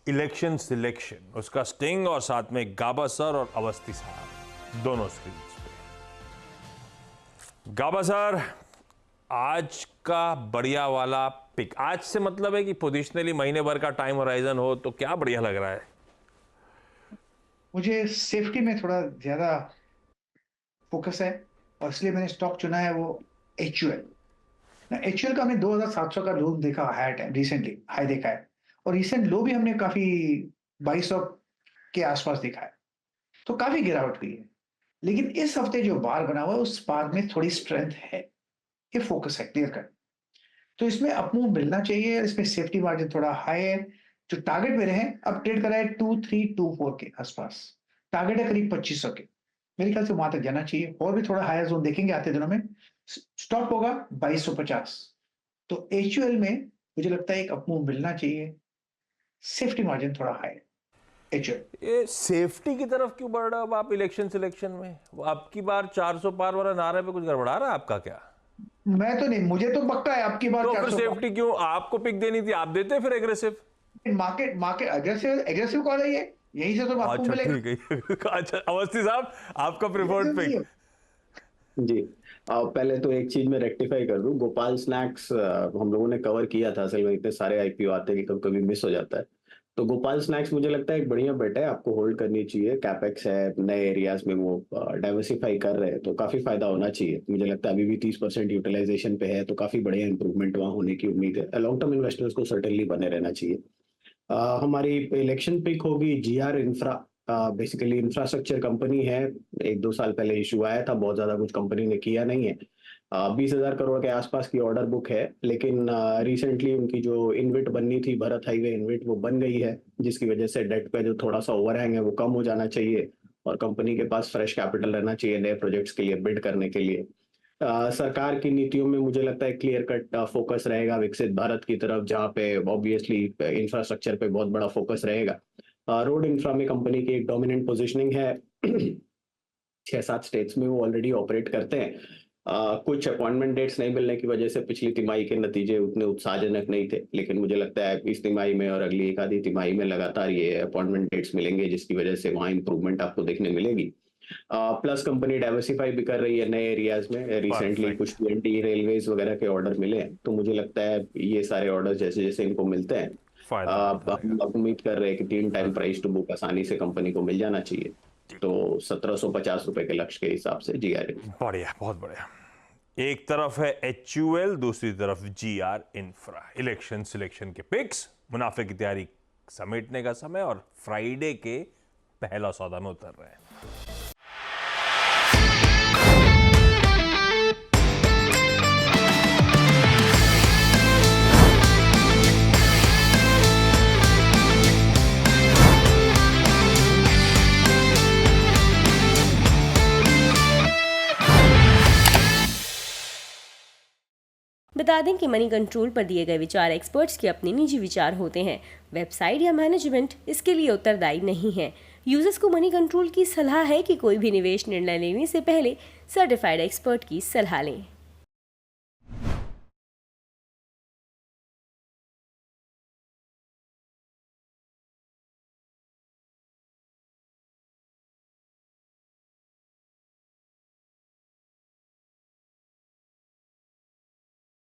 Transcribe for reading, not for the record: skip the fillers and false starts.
Election selection, उसका sting और साथ में गाबा सर और अवस्थी साहब दोनों स्क्रीन पे। गाबा सर, आज का बढ़िया वाला पिक, आज से मतलब है कि पोजिशनली महीने भर का टाइम होराइजन हो तो क्या बढ़िया लग रहा है? मुझे सेफ्टी में थोड़ा ज्यादा फोकस है और इसलिए मैंने स्टॉक चुना है वो एचयूएल। एचयूएल का हमने 2700 का जोन देखा हाई टाइम, रिसेंटली हाई देखा है और रिसेंट लो भी हमने काफी 2200 के आसपास देखा है, तो काफी गिरावट हुई है। लेकिन इस हफ्ते जो बार बना हुआ है उस बार में थोड़ी स्ट्रेंथ है, ये फोकस है क्लियर कट। तो इसमें अपमूव मिलना चाहिए, इसमें सेफ्टी मार्जिन थोड़ा हाई है। जो टारगेट मेरे हैं, अब ट्रेड करा है 2324 के आसपास, टारगेट है करीब 2500 के। मेरे ख्याल से वहां तक जाना चाहिए और भी थोड़ा हायर जोन देखेंगे आते दिनों में। स्टॉप होगा 2250। तो एचयूएल में मुझे लगता है एक अपमूव मिलना चाहिए, सेफ्टी मार्जिन थोड़ा हाई है एचयूएल। ये सेफ्टी की तरफ क्यों बढ़ रहा है अब आप इलेक्शन सिलेक्शन में? वो आपकी बार 400 पार वाला नारे पे कुछ गड़बड़ा रहा है आपका क्या? मैं तो नहीं, मुझे तो पक्का है आपकी बार तो फिर 400 सेफ्टी क्यों? आपको पिक देनी थी, आप देते फिर aggressive. Market market aggressive aggressive call है ये, यहीं से तो आपको अच्छा मिलेगा। ठीक है। अच्छा अवस्थी साहब, आपका aggressive प्रिफर्ड नहीं पिक। है। जी। पहले तो एक चीज में रेक्टिफाई कर दूं, गोपाल स्नैक्स हम लोगों ने कवर किया था। असल में इतने सारे आईपीओ आते हैं कि कभी कभी मिस हो जाता है। तो गोपाल स्नैक्स मुझे लगता है एक बढ़िया बेट है, आपको होल्ड करनी चाहिए। कैपेक्स है, नए एरियाज में वो डाइवर्सिफाई कर रहे हैं, तो काफी फायदा होना चाहिए। मुझे लगता है अभी भी 30% यूटिलाइजेशन पे है, तो काफी बढ़िया इंप्रूवमेंट वहाँ होने की उम्मीद है। लॉन्ग टर्म इन्वेस्टर्स को सर्टेनली बने रहना चाहिए। हमारी इलेक्शन पिक होगी GR Infra. Basically infrastructure company है, 1-2 साल पहले इशू आया था, बहुत ज्यादा कुछ कंपनी ने किया नहीं है। 20,000 करोड़ के आसपास की ऑर्डर बुक है, लेकिन रिसेंटली उनकी जो इन्विट बननी थी, भरत हाईवे इन्विट, वो बन गई है, जिसकी वजह से डेट पे जो थोड़ा सा ओवरहैंग है वो कम हो जाना चाहिए और कंपनी के पास फ्रेश कैपिटल रहना चाहिए नए प्रोजेक्ट्स के लिए बिल्ड करने के लिए। सरकार की नीतियों में मुझे लगता है क्लियर कट फोकस रहेगा विकसित भारत की तरफ, जहाँ पे ऑब्वियसली इंफ्रास्ट्रक्चर पे बहुत बड़ा फोकस रहेगा। रोड इंफ्रा में कंपनी की एक डोमिनेंट पोजीशनिंग है। 6-7 स्टेट्स में वो ऑलरेडी ऑपरेट करते हैं। कुछ अपॉइंटमेंट डेट्स नहीं मिलने की वजह से पिछली तिमाही के नतीजे उतने उत्साहजनक नहीं थे, लेकिन मुझे लगता है इस तिमाही में और अगली एक आधी तिमाही में लगातार ये अपॉइंटमेंट डेट्स मिलेंगे, जिसकी वजह से वहाँ इंप्रूवमेंट आपको देखने मिलेगी। प्लस कंपनी डाइवर्सिफाई भी कर रही है नए एरियाज में। रिसेंटली कुछ परफेक्ट। TNT रेलवेज वगैरह के ऑर्डर मिले हैं, तो मुझे लगता है ये सारे ऑर्डर जैसे जैसे इनको मिलते हैं, फायदा होता रहेगा। हम उम्मीद कर रहे हैं कि 3 टाइम प्राइस टू बुक आसानी से कंपनी को मिल जाना चाहिए। तो 1750 रुपए के लक्ष्य के हिसाब से GR। बढ़िया, बहुत बढ़िया। एक तरफ है HUL, दूसरी तरफ GR इंफ्रा। इलेक्शन सिलेक्शन के पिक्स, मुनाफे की तैयारी समेटने का समय और फ्राइडे के पहला सौदा में उतर रहे हैं। बता दें कि मनी कंट्रोल पर दिए गए विचार एक्सपर्ट्स के अपने निजी विचार होते हैं। वेबसाइट या मैनेजमेंट इसके लिए उत्तरदायी नहीं है। यूजर्स को मनी कंट्रोल की सलाह है कि कोई भी निवेश निर्णय लेने से पहले सर्टिफाइड एक्सपर्ट की सलाह लें।